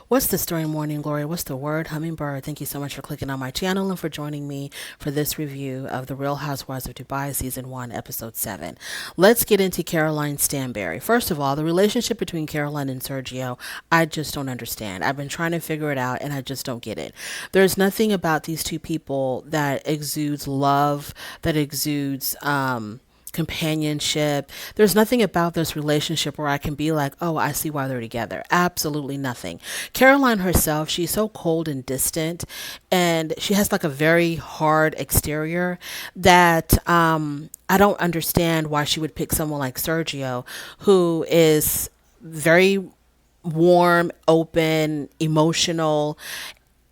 What's the story, Morning Glory? What's the word? Hummingbird. Thank you so much for clicking on my channel and for joining me for this review of The Real Housewives of Dubai, Season 1, Episode 7. Let's get into Caroline Stanberry. First of all, the relationship between Caroline and Sergio, I just don't understand. I've been trying to figure it out and I just don't get it. There's nothing about these two people that exudes love, that exudes, companionship. There's nothing about this relationship where I can be like, oh, I see why they're together. Absolutely nothing. Caroline herself, she's so cold and distant, and she has like a very hard exterior that I don't understand why she would pick someone like Sergio, who is very warm, open, emotional.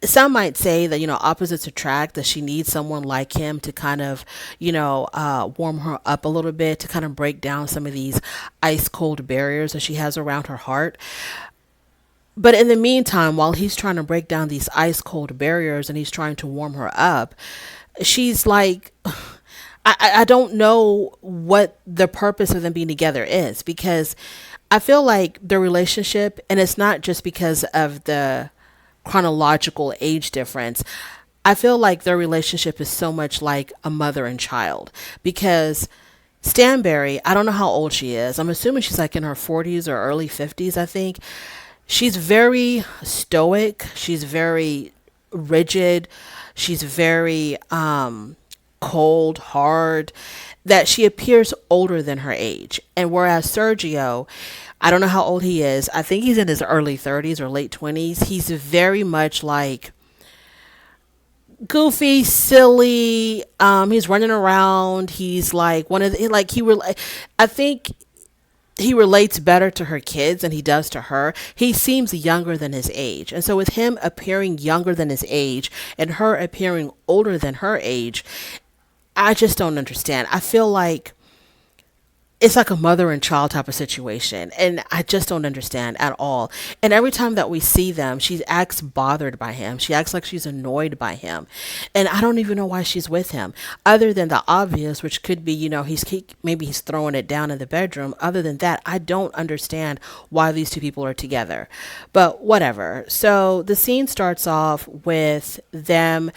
Some might say that, opposites attract, that she needs someone like him to kind of, warm her up a little bit, to kind of break down some of these ice cold barriers that she has around her heart. But in the meantime, while he's trying to break down these ice cold barriers and he's trying to warm her up, she's like, I don't know what the purpose of them being together is, because I feel like the relationship, and it's not just because of the chronological age difference. I feel like their relationship is so much like a mother and child, because Stanberry, I don't know how old she is. I'm assuming she's like in her 40s or early 50s, I think. She's very stoic. She's very rigid. She's very cold, hard, that she appears older than her age. And whereas Sergio, I don't know how old he is. I think he's in his early 30s or late 20s. He's very much like goofy, silly. He's running around. He's like one of the, like I think he relates better to her kids than he does to her. He seems younger than his age. And so with him appearing younger than his age and her appearing older than her age, I just don't understand. I feel like it's like a mother and child type of situation, and I just don't understand at all. And every time that we see them, she acts bothered by him. She acts like she's annoyed by him, and I don't even know why she's with him, other than the obvious, which could be, maybe he's throwing it down in the bedroom. Other than that, I don't understand why these two people are together, but whatever. So the scene starts off with them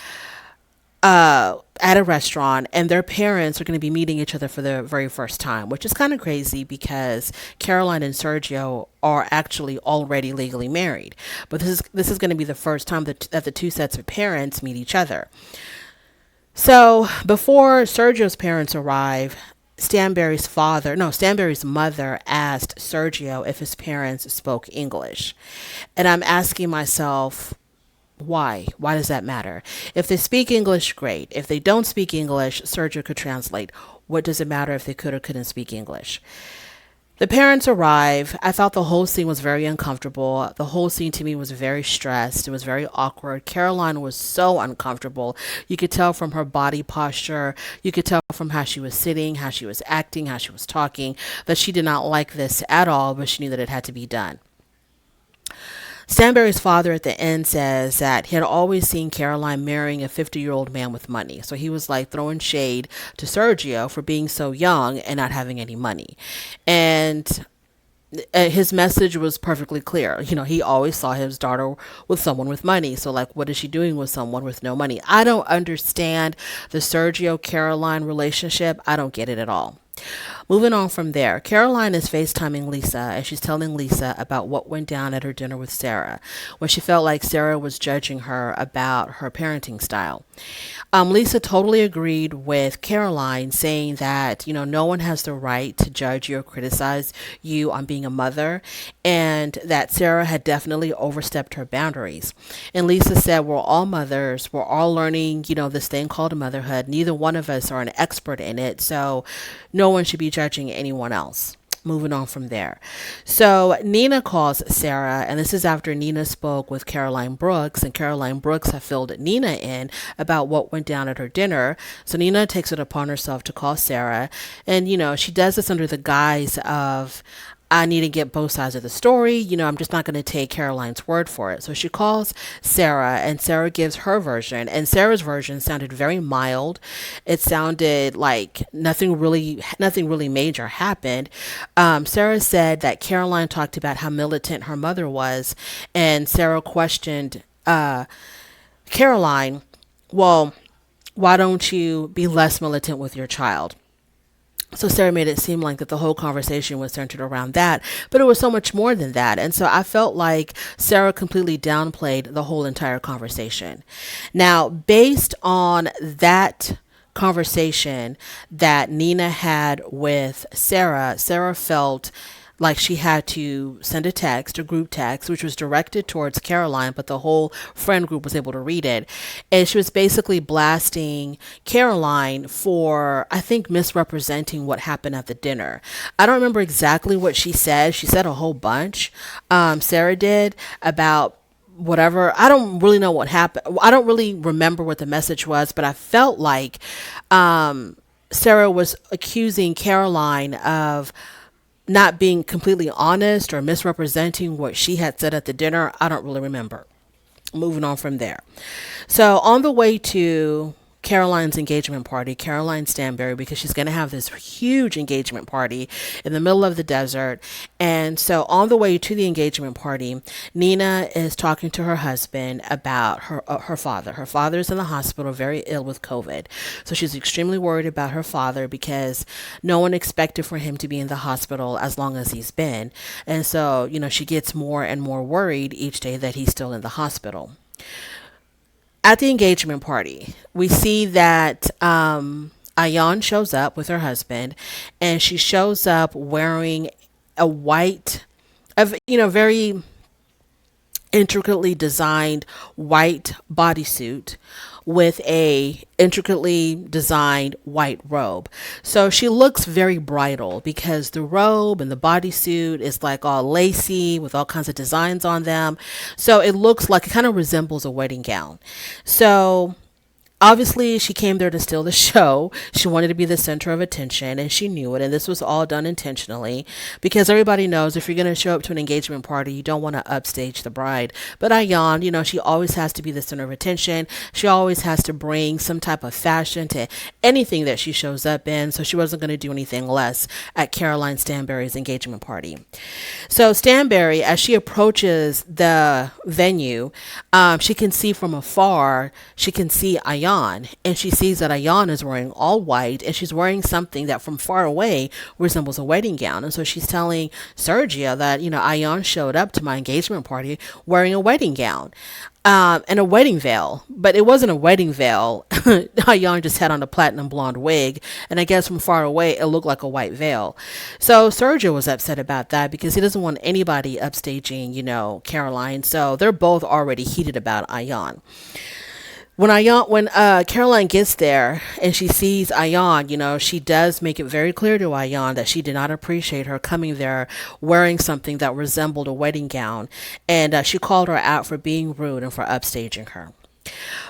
at a restaurant, and their parents are going to be meeting each other for the very first time, which is kind of crazy because Caroline and Sergio are actually already legally married. But this is going to be the first time that the two sets of parents meet each other. So before Sergio's parents arrive, Stanberry's mother asked Sergio if his parents spoke English. And I'm asking myself, why? Why does that matter? If they speak English, great. If they don't speak English, Sergio could translate. What does it matter if they could or couldn't speak English? The parents arrive. I thought the whole scene was very uncomfortable. The whole scene to me was very stressed. It was very awkward. Caroline was so uncomfortable. You could tell from her body posture. You could tell from how she was sitting, how she was acting, how she was talking, that she did not like this at all, but she knew that it had to be done. Stanberry's father at the end says that he had always seen Caroline marrying a 50-year-old man with money. So he was like throwing shade to Sergio for being so young and not having any money. And his message was perfectly clear. He always saw his daughter with someone with money. So like, what is she doing with someone with no money? I don't understand the Sergio Caroline relationship. I don't get it at all. Moving on from there, Caroline is FaceTiming Lisa, and she's telling Lisa about what went down at her dinner with Sarah, when she felt like Sarah was judging her about her parenting style. Lisa totally agreed with Caroline, saying that, no one has the right to judge you or criticize you on being a mother, and that Sarah had definitely overstepped her boundaries. And Lisa said, we're all mothers. We're all learning, this thing called motherhood. Neither one of us are an expert in it, so no one should be judging anyone else. Moving on from there. So Nina calls Sarah, and this is after Nina spoke with Caroline Brooks, and Caroline Brooks had filled Nina in about what went down at her dinner. So Nina takes it upon herself to call Sarah, and she does this under the guise of I need to get both sides of the story. I'm just not going to take Caroline's word for it. So she calls Sarah, and Sarah gives her version. And Sarah's version sounded very mild. It sounded like nothing really major happened. Sarah said that Caroline talked about how militant her mother was, and Sarah questioned Caroline, well, why don't you be less militant with your child? So Sarah made it seem like that the whole conversation was centered around that, but it was so much more than that. And so I felt like Sarah completely downplayed the whole entire conversation. Now, based on that conversation that Nina had with Sarah, Sarah felt like she had to send a group text, which was directed towards Caroline, but the whole friend group was able to read it. And she was basically blasting Caroline for, I think, misrepresenting what happened at the dinner. I don't remember exactly what she said. She said a whole bunch. Sarah did about whatever. I don't really know what happened. I don't really remember what the message was, but I felt like Sarah was accusing Caroline of not being completely honest or misrepresenting what she had said at the dinner. I don't really remember. Moving on from there. So on the way to Caroline's engagement party, Caroline Stanberry, because she's going to have this huge engagement party in the middle of the desert. And so on the way to the engagement party, Nina is talking to her husband about her father. Her father is in the hospital, very ill with COVID. So she's extremely worried about her father because no one expected for him to be in the hospital as long as he's been. And so, she gets more and more worried each day that he's still in the hospital. At the engagement party, we see that Ayan shows up with her husband, and she shows up wearing a very intricately designed white bodysuit with a intricately designed white robe. So she looks very bridal because the robe and the bodysuit is like all lacy with all kinds of designs on them. So it looks like it kind of resembles a wedding gown. So obviously, she came there to steal the show. She wanted to be the center of attention, and she knew it. And this was all done intentionally because everybody knows if you're going to show up to an engagement party, you don't want to upstage the bride. But Ayan, she always has to be the center of attention. She always has to bring some type of fashion to anything that she shows up in. So she wasn't going to do anything less at Caroline Stanberry's engagement party. So Stanberry, as she approaches the venue, she can see from afar, she can see Ayan, and she sees that Ayan is wearing all white, and she's wearing something that from far away resembles a wedding gown. And so she's telling Sergio that, Ayan showed up to my engagement party wearing a wedding gown. And a wedding veil, but it wasn't a wedding veil. Ayan just had on a platinum blonde wig, and I guess from far away it looked like a white veil. So Sergio was upset about that because he doesn't want anybody upstaging, Caroline. So they're both already heated about Ayan. When Caroline gets there and she sees Ayan, she does make it very clear to Ayan that she did not appreciate her coming there wearing something that resembled a wedding gown, and she called her out for being rude and for upstaging her.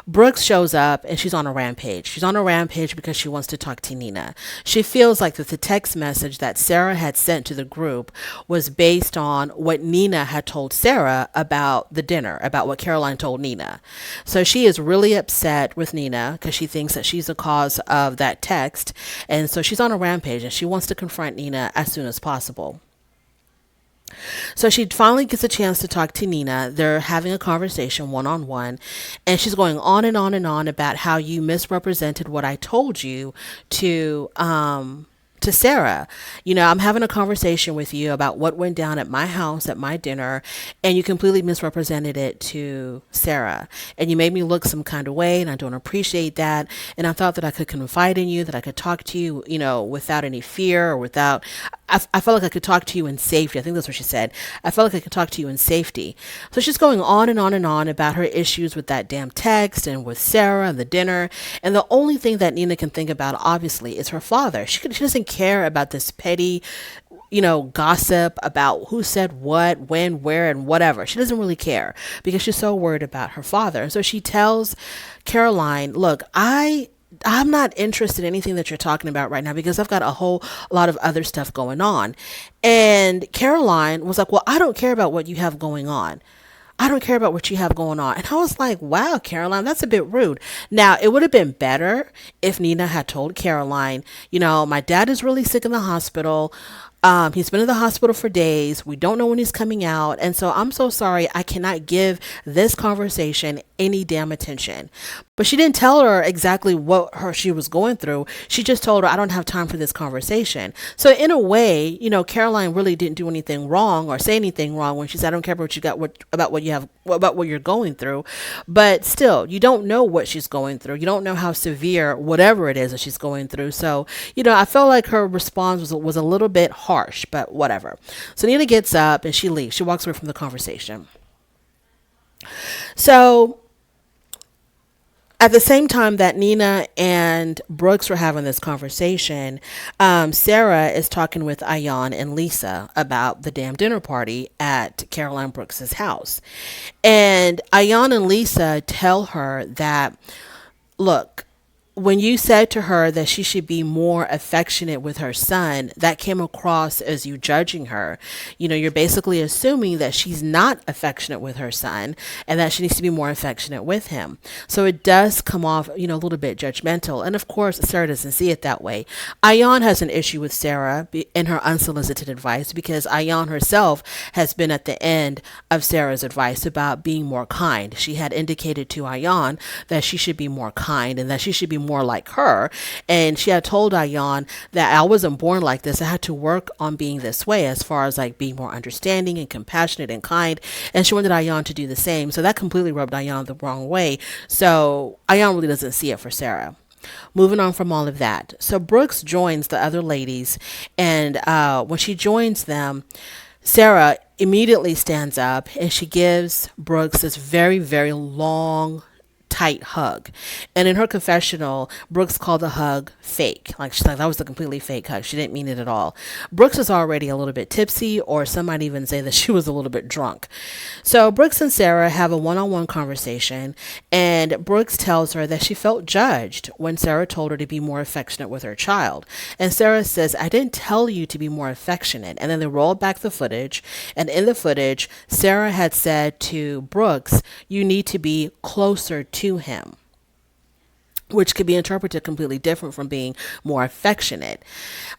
Brooks shows up and she's on a rampage. She's on a rampage because she wants to talk to Nina. She feels like that the text message that Sarah had sent to the group was based on what Nina had told Sarah about the dinner, about what Caroline told Nina. So she is really upset with Nina because she thinks that she's the cause of that text. And so she's on a rampage and she wants to confront Nina as soon as possible. So she finally gets a chance to talk to Nina. They're having a conversation one-on-one, and she's going on and on and on about how you misrepresented what I told you to Sarah. I'm having a conversation with you about what went down at my house at my dinner, and you completely misrepresented it to Sarah, and you made me look some kind of way, and I don't appreciate that. And I thought that I could confide in you, that I could talk to you, without any fear or without. I felt like I could talk to you in safety. I think that's what she said. I felt like I could talk to you in safety. So she's going on and on and on about her issues with that damn text and with Sarah and the dinner. And the only thing that Nina can think about, obviously, is her father. She doesn't care about this petty, gossip about who said what, when, where, and whatever. She doesn't really care because she's so worried about her father. And so she tells Caroline, look, I I'm not interested in anything that you're talking about right now because I've got a whole lot of other stuff going on. And Caroline was like, well, I don't care about what you have going on. I don't care about what you have going on. And I was like, wow, Caroline, that's a bit rude. Now, it would have been better if Nina had told Caroline, my dad is really sick in the hospital. He's been in the hospital for days. We don't know when he's coming out. And so I'm so sorry. I cannot give this conversation any damn attention. But she didn't tell her exactly what she was going through. She just told her, I don't have time for this conversation. So in a way, Caroline really didn't do anything wrong or say anything wrong when she said, I don't care what you got about what you have, about what you're going through. But still, you don't know what she's going through. You don't know how severe whatever it is that she's going through. So, I felt like her response was a little bit harsh, but whatever. So Nina gets up and she leaves. She walks away from the conversation. So at the same time that Nina and Brooks were having this conversation, Sarah is talking with Ayan and Lisa about the damn dinner party at Caroline Brooks's house. And Ayan and Lisa tell her that, look, when you said to her that she should be more affectionate with her son, that came across as you judging her. You're basically assuming that she's not affectionate with her son and that she needs to be more affectionate with him. So it does come off, a little bit judgmental. And of course, Sarah doesn't see it that way. Ayan has an issue with Sarah in her unsolicited advice because Ayan herself has been at the end of Sarah's advice about being more kind. She had indicated to Ayan that she should be more kind and that she should be more like her. And she had told Ayan that I wasn't born like this. I had to work on being this way as far as like being more understanding and compassionate and kind. And she wanted Ayan to do the same. So that completely rubbed Ayan the wrong way. So Ayan really doesn't see it for Sarah. Moving on from all of that. So Brooks joins the other ladies. And when she joins them, Sarah immediately stands up and she gives Brooks this very, very long, tight hug. And in her confessional, Brooks called the hug fake. Like, she's like, that was a completely fake hug. She didn't mean it at all. Brooks was already a little bit tipsy, or some might even say that she was a little bit drunk. So Brooks and Sarah have a one-on-one conversation, and Brooks tells her that she felt judged when Sarah told her to be more affectionate with her child. And Sarah says, I didn't tell you to be more affectionate. And then they rolled back the footage, and in the footage, Sarah had said to Brooks, you need to be closer to him, which could be interpreted completely different from being more affectionate.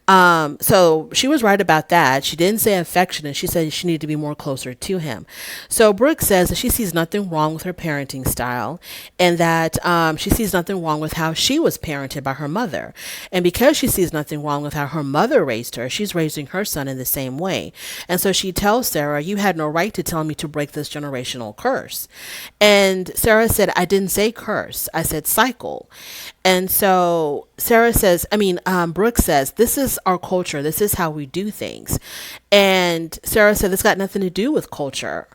So she was right about that. She didn't say affectionate. She said she needed to be more closer to him. So Brooks says that she sees nothing wrong with her parenting style and that she sees nothing wrong with how she was parented by her mother. And because she sees nothing wrong with how her mother raised her, she's raising her son in the same way. And so she tells Sarah, you had no right to tell me to break this generational curse. And Sarah said, I didn't say curse. I said cycle. And so Brooks says, this is our culture. This is how we do things. And Sarah said, this got nothing to do with culture.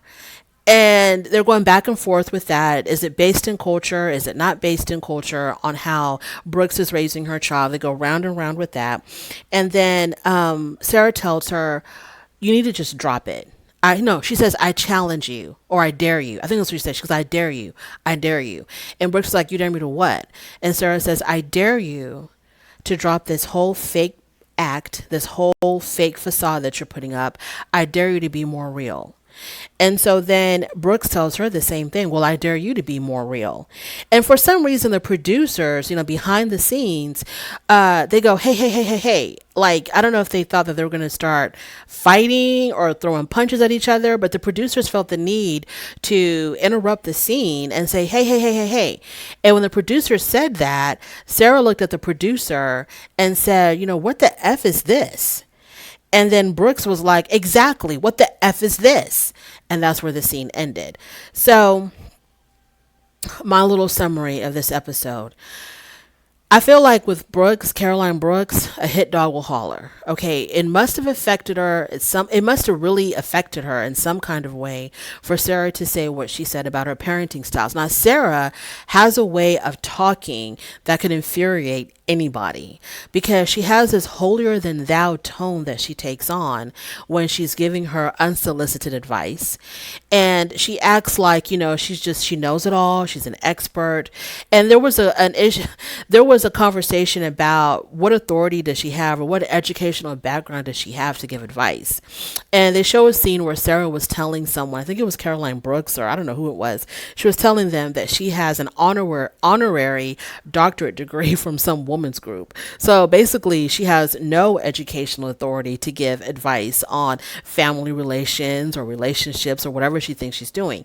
And they're going back and forth with that. Is it based in culture? Is it not based in culture on how Brooks is raising her child? They go round and round with that. And then Sarah tells her, you need to just drop it. She says, I challenge you, or I dare you. I think that's what she said. She goes, I dare you. I dare you. And Brooks is like, you dare me to what? And Sarah says, I dare you to drop this whole fake act, this whole fake facade that you're putting up. I dare you to be more real. And so then Brooks tells her the same thing. Well, I dare you to be more real. And for some reason, the producers, behind the scenes, they go, hey. Like, I don't know if they thought that they were going to start fighting or throwing punches at each other, but the producers felt the need to interrupt the scene and say, hey. And when the producer said that, Sarah looked at the producer and said, what the F is this? And then Brooks was like, exactly, what the F is this? And that's where the scene ended. So my little summary of this episode. I feel like with Caroline Brooks, a hit dog will holler. Okay, it must have affected her. It must have really affected her in some kind of way for Sarah to say what she said about her parenting styles. Now, Sarah has a way of talking that can infuriate anybody, because she has this holier than thou tone that she takes on when she's giving her unsolicited advice. And she acts like, she knows it all. She's an expert. And there was an issue, there was a conversation about what authority does she have, or what educational background does she have to give advice. And they show a scene where Sarah was telling someone, I think it was Caroline Brooks, or I don't know who it was. She was telling them that she has an honorary doctorate degree from some women's group. So basically, she has no educational authority to give advice on family relations or relationships or whatever she thinks she's doing.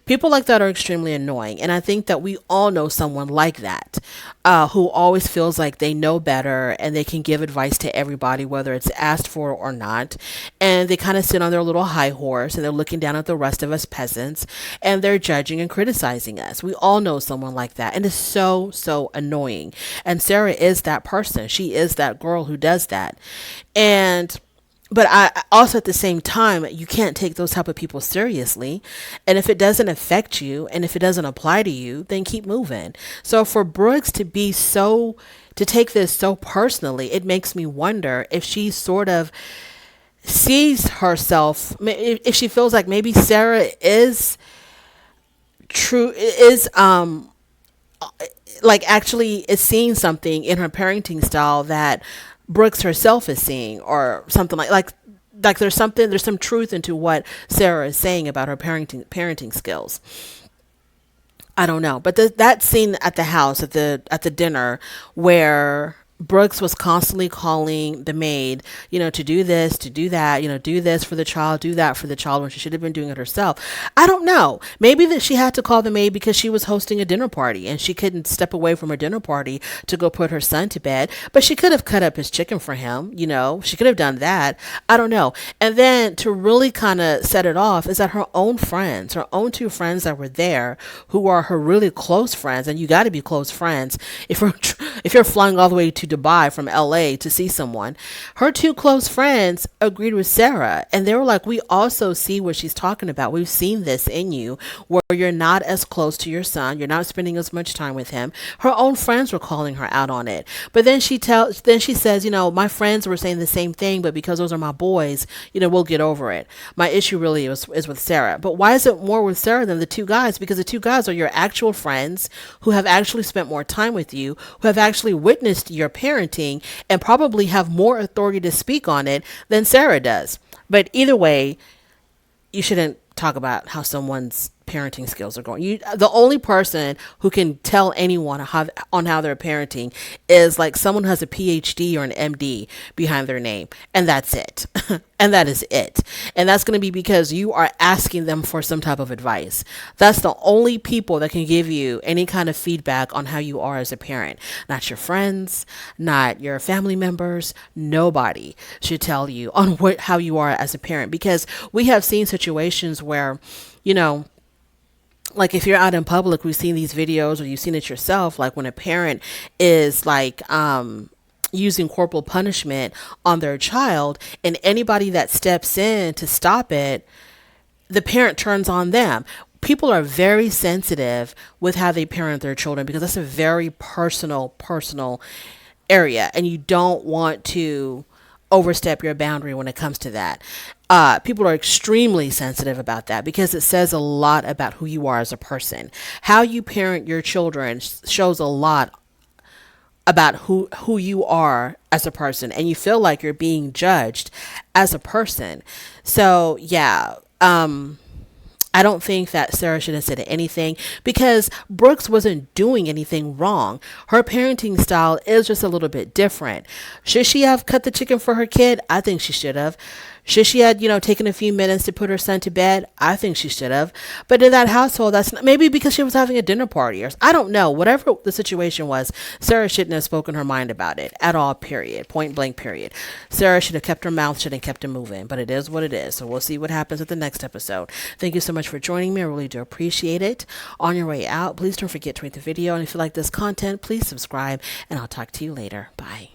People like that are extremely annoying. And I think that we all know someone like that, who always feels like they know better and they can give advice to everybody, whether it's asked for or not. And they kind of sit on their little high horse and they're looking down at the rest of us peasants and they're judging and criticizing us. We all know someone like that. And it's so, so annoying. And Sarah is that person. She is that girl who does that. But I also, at the same time, you can't take those type of people seriously. And if it doesn't affect you and if it doesn't apply to you, then keep moving. So for Brooks to take this so personally, it makes me wonder if she sort of sees herself, if she feels like maybe Sarah is like actually is seeing something in her parenting style that Brooks herself is seeing, or something like there's some truth into what Sarah is saying about her parenting skills. I don't know, but that scene at the house at the dinner where Brooks was constantly calling the maid, to do this, to do that, do this for the child, do that for the child, when she should have been doing it herself. I don't know. Maybe that she had to call the maid because she was hosting a dinner party and she couldn't step away from her dinner party to go put her son to bed, but she could have cut up his chicken for him. She could have done that. I don't know. And then to really kind of set it off is that her own two friends that were there, who are her really close friends, and you got to be close friends if you're flying all the way to Dubai from LA to see someone. Her two close friends agreed with Sarah, and they were like, we also see what she's talking about. We've seen this in you, where you're not as close to your son, you're not spending as much time with him. Her own friends were calling her out on it. But then she says, my friends were saying the same thing, but because those are my boys, we'll get over it. My issue really is with Sarah. But why is it more with Sarah than the two guys? Because the two guys are your actual friends who have actually spent more time with you, who have actually witnessed your parenting, and probably have more authority to speak on it than Sarah does. But either way, you shouldn't talk about how someone's parenting skills are going. The only person who can tell anyone how they're parenting is like someone who has a PhD or an MD behind their name, and that's it. And that is it. And that's going to be because you are asking them for some type of advice. That's the only people that can give you any kind of feedback on how you are as a parent. Not your friends, not your family members. Nobody should tell you on how you are as a parent, because we have seen situations where, like if you're out in public, we've seen these videos, or you've seen it yourself, like when a parent is like using corporal punishment on their child, and anybody that steps in to stop it, the parent turns on them. People are very sensitive with how they parent their children, because that's a very personal area, and you don't want to overstep your boundary when it comes to that. People are extremely sensitive about that, because it says a lot about who you are as a person. How you parent your children shows a lot about who you are as a person, and you feel like you're being judged as a person. So yeah, I don't think that Sarah should have said anything, because Brooks wasn't doing anything wrong. Her parenting style is just a little bit different. Should she have cut the chicken for her kid? I think she should have. Should she had, taken a few minutes to put her son to bed? I think she should have. But in that household, that's maybe because she was having a dinner party, or I don't know. Whatever the situation was, Sarah shouldn't have spoken her mind about it at all, period. Point blank, period. Sarah should have kept her mouth shut and kept it moving. But it is what it is. So we'll see what happens at the next episode. Thank you so much for joining me. I really do appreciate it. On your way out, please don't forget to rate the video. And if you like this content, please subscribe. And I'll talk to you later. Bye.